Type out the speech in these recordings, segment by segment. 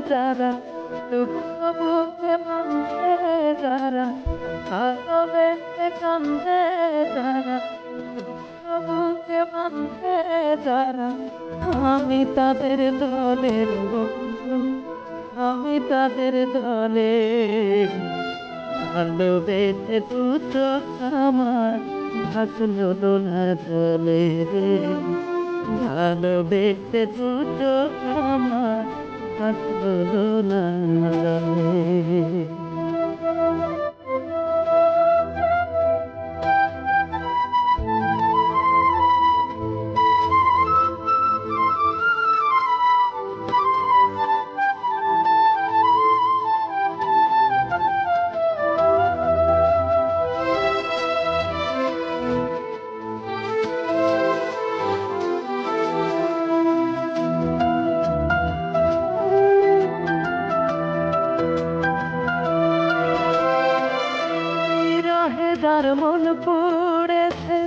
যারা দুঃখ বুকে বাঁধে যারা ভালোবেসে কান্দে যারা দুঃখ বুকে বাঁধে যারা আমি তাদের দলের বন্ধু আমি তাদের দলে ভালোবেসে দু চোখ আমার ভাসলো দোলা জলে ভালোবেসে দু চোখ আমার ভাসলো দোলা জলে। যার মন পড়েছে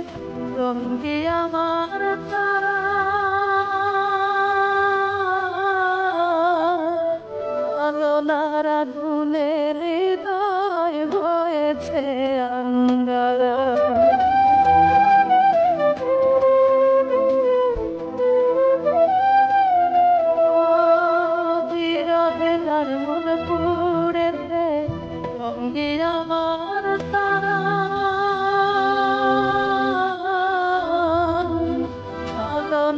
সঙ্গে আমার তারা আলোনারা ধুলের হৃদয় হয়েছে আঙ্গারা বিরহে যার মন পড়েছে সঙ্গে আমার তারা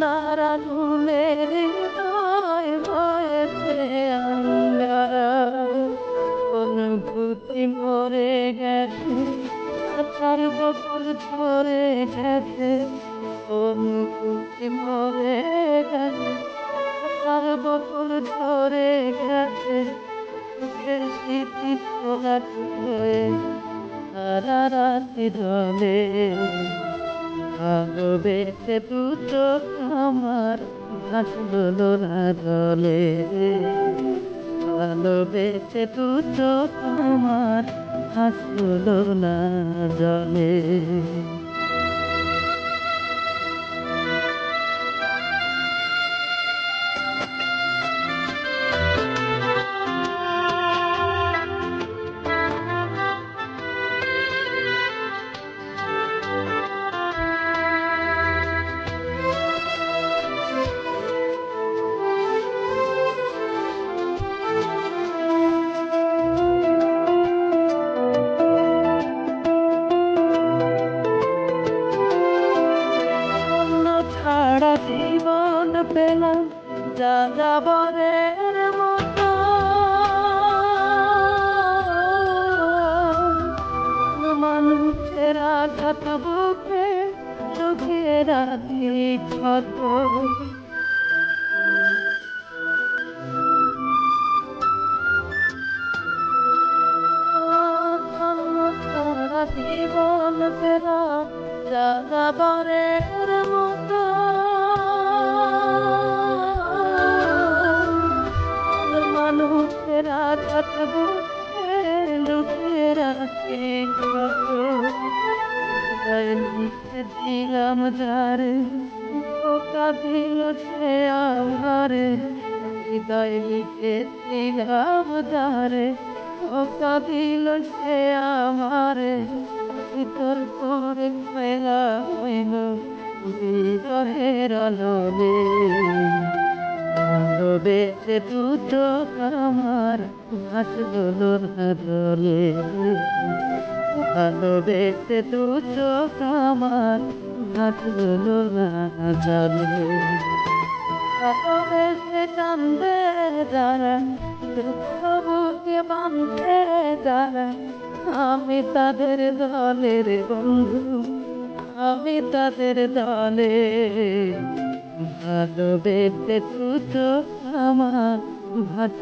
নারা ধুলের হৃদয় হয়েছে আঙ্গারা অনুভূতি মরে গেছে তার বকুল ধরে গেছে অনুভূতি মরে গেছে তার বকুল ধরে গেছে সুখের স্মৃতি তোলা হয়ে সারা রাতি জলে ভালোবেসে দু চোখ আমার ভাসলো দোলা জলে ভালোবেসে দু চোখ আমার ভাসলো দোলা জলে। সারা জীবন পেলাম যাযাবরের মতো মানুষের আঘাত বুকে চোখে রাখি ক্ষত সারা জীবন পেলাম যাযাবরের মতো মানুষের আঘাত বুকে লুকিয়ে রাখে লিখে দিলাম যারে পোকা দিল সে আমারে হৃদয় লিখে দিলাম যারে পোকা দিল সে আমারে ভিতর করে মেলা হইল বিরহের আলোরে ভালোবেসে দু চোখ আমার ভাসলো দোলা জলে ভালোবেসে দু চোখ আমার ভাসলো দোলা জলে ভালোবেসে কান্দে যারা দুঃখ বুকে বাঁধে যারা আমি তাদের দলের বন্ধু আমি তাদের দলে ভালোবেসে দু চোখ আমার